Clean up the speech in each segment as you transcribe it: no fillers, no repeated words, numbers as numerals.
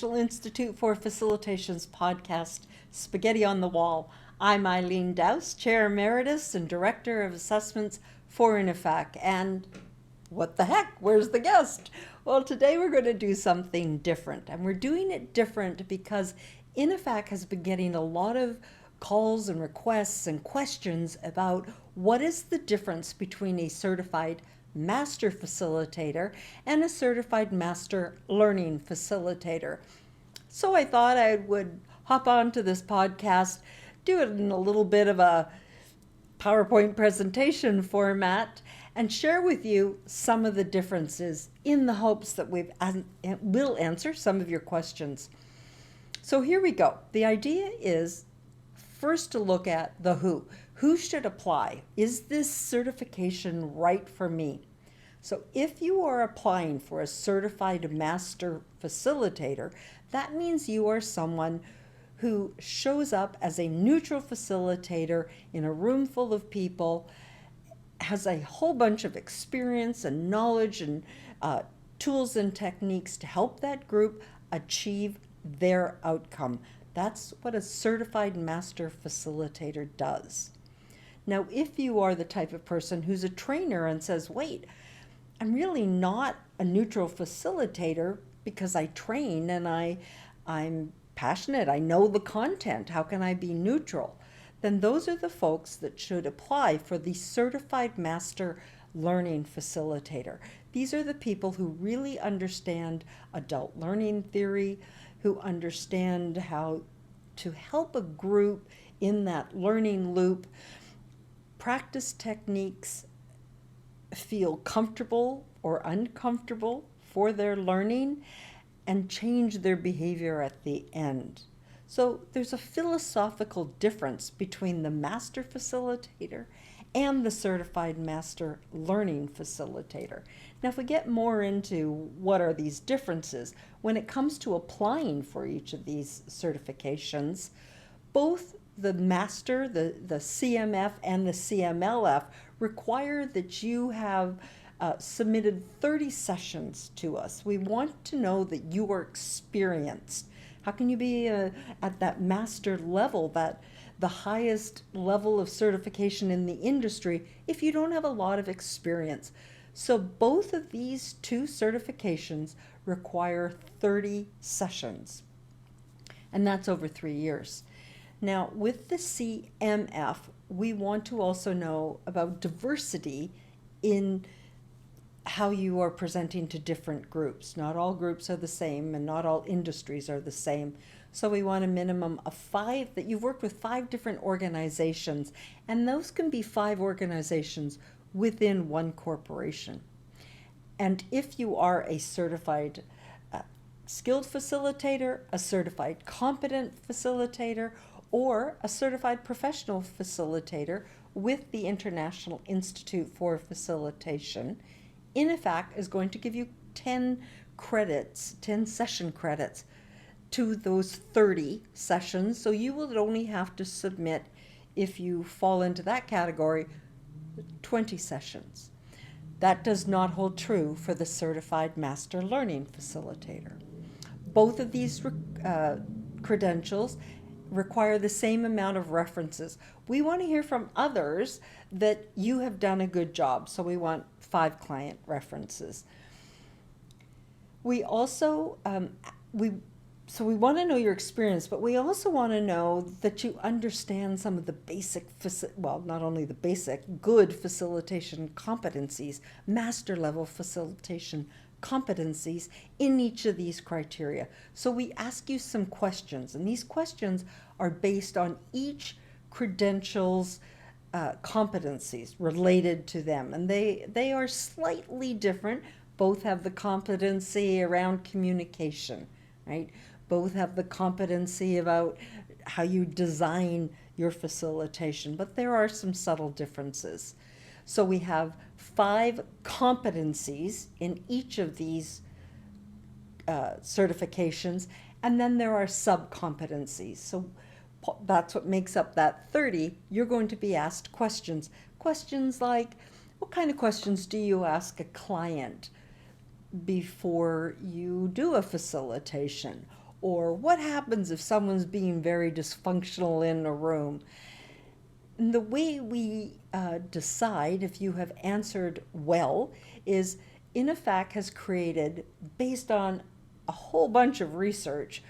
International Institute for Facilitation's podcast, Spaghetti on the Wall. I'm Eileen Dowse, Chair Emeritus and Director of Assessments for INIFAC. And what the heck? Where's the guest? Well, today we're going to do something different. And we're doing it different because INIFAC has been getting a lot of calls and requests and questions about what is the difference between a Certified Master Facilitator and a Certified Master Learning Facilitator. So I thought I would hop onto this podcast, do it in a little bit of a PowerPoint presentation format, and share with you some of the differences in the hopes that we'll answer some of your questions. So here we go. The idea is first to look at the who. Who should apply? Is this certification right for me? So if you are applying for a Certified Master Facilitator, that means you are someone who shows up as a neutral facilitator in a room full of people, has a whole bunch of experience and knowledge and tools and techniques to help that group achieve their outcome. That's what a Certified Master Facilitator does. Now, if you are the type of person who's a trainer and says, wait, I'm really not a neutral facilitator because I train and I'm passionate, I know the content, how can I be neutral? Then those are the folks that should apply for the Certified Master Learning Facilitator. These are the people who really understand adult learning theory, who understand how to help a group in that learning loop practice techniques, feel comfortable or uncomfortable for their learning, and change their behavior at the end. So there's a philosophical difference between the Master Facilitator and the Certified Master Learning Facilitator. Now, if we get more into what are these differences, when it comes to applying for each of these certifications, both the Master, the CMF and the CMLF require that you have submitted 30 sessions to us. We want to know that you are experienced. How can you be at that master level, that the highest level of certification in the industry, if you don't have a lot of experience? So both of these two certifications require 30 sessions, and that's over 3 years. Now, with the CMF, we want to also know about diversity in how you are presenting to different groups. Not all groups are the same and not all industries are the same. So we want a minimum of 5, that you've worked with 5 different organizations, and those can be 5 organizations within one corporation. And if you are a certified skilled facilitator, a certified competent facilitator, or a certified professional facilitator with the International Institute for Facilitation, INIFAC is going to give you 10 credits, 10 session credits to those 30 sessions. So you will only have to submit, if you fall into that category, 20 sessions. That does not hold true for the Certified Master Learning Facilitator. Both of these credentials require the same amount of references. We want to hear from others that you have done a good job, so we want 5 client references. We also, we want to know your experience, but we also want to know that you understand some of the basic, not only the basic, good facilitation competencies, master level facilitation competencies in each of these criteria. So we ask you some questions, and these questions are based on each credential's competencies related to them, and they are slightly different. Both have the competency around communication, right? Both have the competency about how you design your facilitation, but there are some subtle differences. So we have 5 competencies in each of these certifications, and then there are sub-competencies. So that's what makes up that 30. You're going to be asked questions. Questions like, what kind of questions do you ask a client before you do a facilitation? or what happens if someone's being very dysfunctional in a room. And the way we decide if you have answered well is INAFAC has created, based on a whole bunch of research,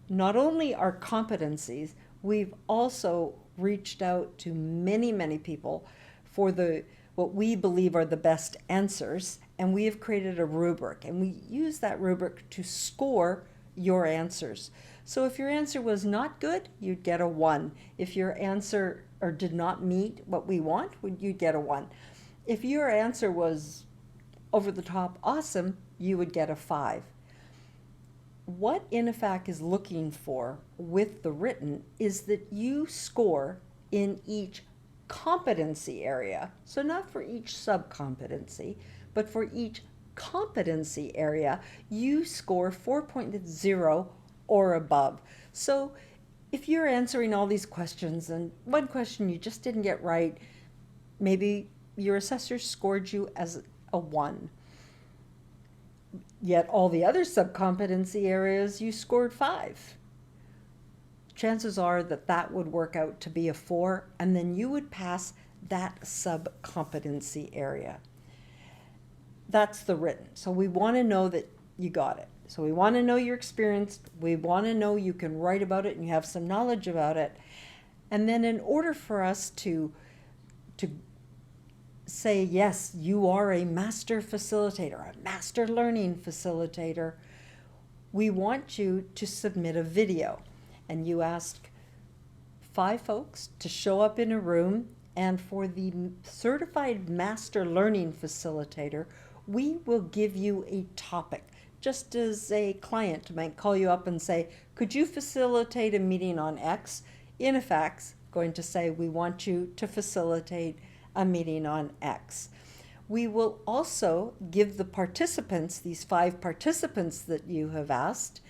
not only our competencies, we've also reached out to many, many people for what we believe are the best answers, and we have created a rubric, and we use that rubric to score your answers. So if your answer was not good, you'd get a 1. If your answer or did not meet what we want, you'd get a 1. If your answer was over the top awesome, you would get a 5. What INAFAC is looking for with the written is that you score in each competency area. So not for each subcompetency, but for each competency area, you score 4.0 or above. So if you're answering all these questions and one question you just didn't get right, maybe your assessor scored you as a 1. Yet all the other subcompetency areas you scored 5. Chances are that that would work out to be a 4, and then you would pass that subcompetency area. That's the written. So we want to know that you got it. So we want to know you're experienced. We want to know you can write about it and you have some knowledge about it. And then in order for us to say, yes, you are a master facilitator, a master learning facilitator, we want you to submit a video. And you ask 5 folks to show up in a room, and for the Certified Master Learning Facilitator, we will give you a topic. Just as a client might call you up and say, could you facilitate a meeting on X? INAFAC's going to say, we want you to facilitate a meeting on X. We will also give the participants, these 5 participants that you have asked,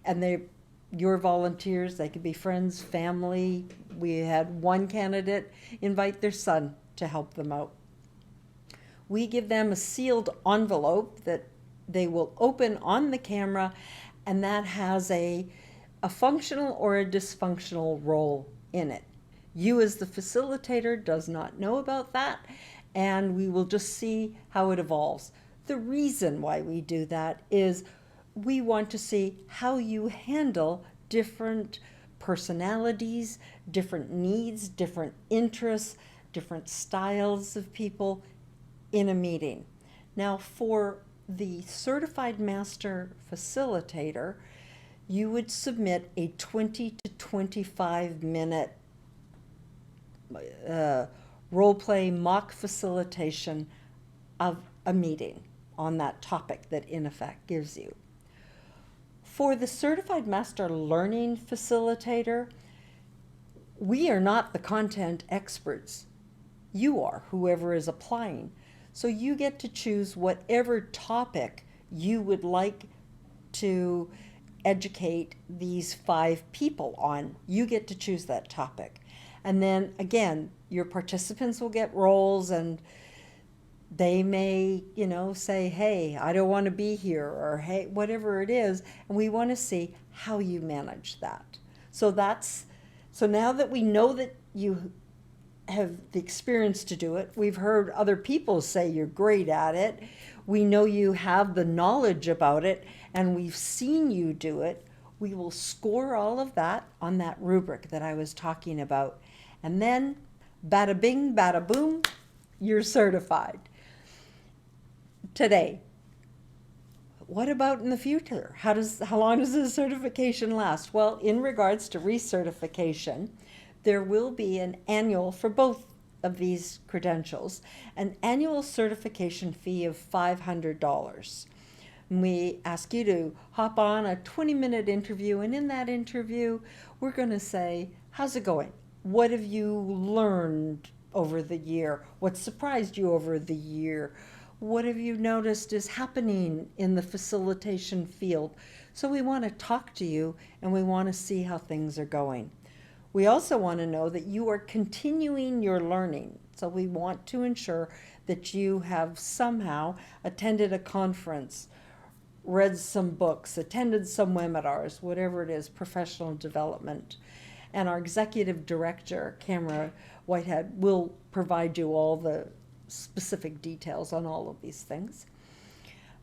and they're your volunteers, they could be friends, family. We had one candidate invite their son to help them out. We give them a sealed envelope that they will open on the camera, and that has a functional or a dysfunctional role in it. You as the facilitator does not know about that, and we will just see how it evolves. The reason why we do that is we want to see how you handle different personalities, different needs, different interests, different styles of people in a meeting. Now, for the Certified Master Facilitator, you would submit a 20 to 25 minute role play mock facilitation of a meeting on that topic that INAFAC gives you. For the Certified Master Learning Facilitator, we are not the content experts. You are, whoever is applying. So you get to choose whatever topic you would like to educate these 5 people on. You get to choose that topic. And then again, your participants will get roles, and they may, say, hey, I don't want to be here, or hey, whatever it is. And we want to see how you manage that. So now that we know that you have the experience to do it, we've heard other people say you're great at it, we know you have the knowledge about it, and we've seen you do it, we will score all of that on that rubric that I was talking about. And then, bada bing, bada boom, you're certified. Today, what about in the future? How long does this certification last? Well, in regards to recertification, there will be an annual, for both of these credentials, an annual certification fee of $500. We ask you to hop on a 20-minute interview, and in that interview, we're going to say, how's it going? What have you learned over the year? What surprised you over the year? What have you noticed is happening in the facilitation field? So we want to talk to you, and we want to see how things are going. We also want to know that you are continuing your learning. So we want to ensure that you have somehow attended a conference, read some books, attended some webinars, whatever it is, professional development. And our executive director, Camera Whitehead, will provide you all the specific details on all of these things.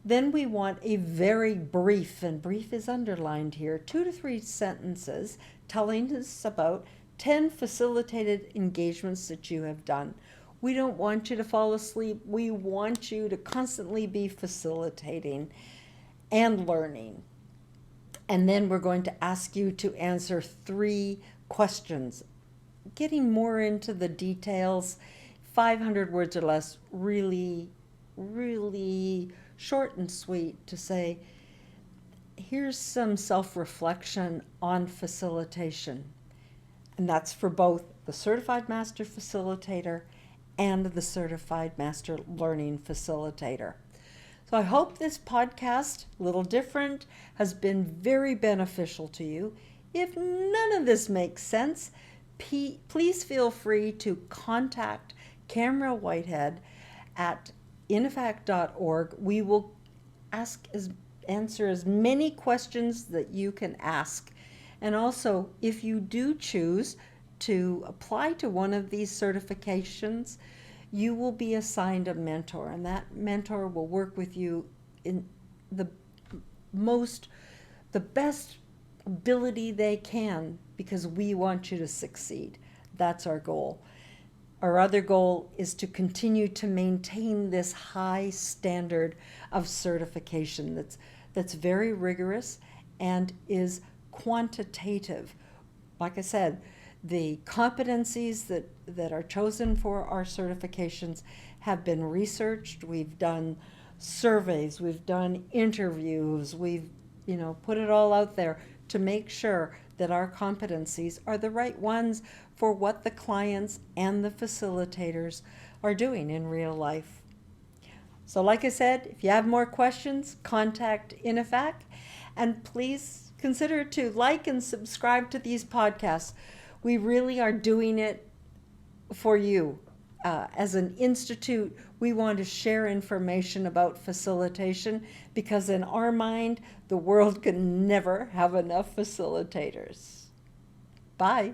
Then we want a very brief, and brief is underlined here, 2 to 3 sentences telling us about 10 facilitated engagements that you have done. We don't want you to fall asleep. We want you to constantly be facilitating and learning. And then we're going to ask you to answer 3 questions, getting more into the details, 500 words or less, really, really short and sweet, to say, here's some self-reflection on facilitation. And that's for both the Certified Master Facilitator and the Certified Master Learning Facilitator. So I hope this podcast, a little different, has been very beneficial to you. If none of this makes sense, please feel free to contact Camera Whitehead at inifac.org. We will answer as many questions that you can ask. And also, if you do choose to apply to one of these certifications, you will be assigned a mentor, and that mentor will work with you in the best ability they can, because we want you to succeed. That's our goal. Our other goal is to continue to maintain this high standard of certification that's very rigorous and is quantitative. Like I said, the competencies that are chosen for our certifications have been researched. We've done surveys, we've done interviews, we've put it all out there to make sure that our competencies are the right ones for what the clients and the facilitators are doing in real life. So like I said, if you have more questions, contact INIFAC, and please consider to like and subscribe to these podcasts. We really are doing it for you. As an institute, we want to share information about facilitation, because in our mind, the world can never have enough facilitators. Bye.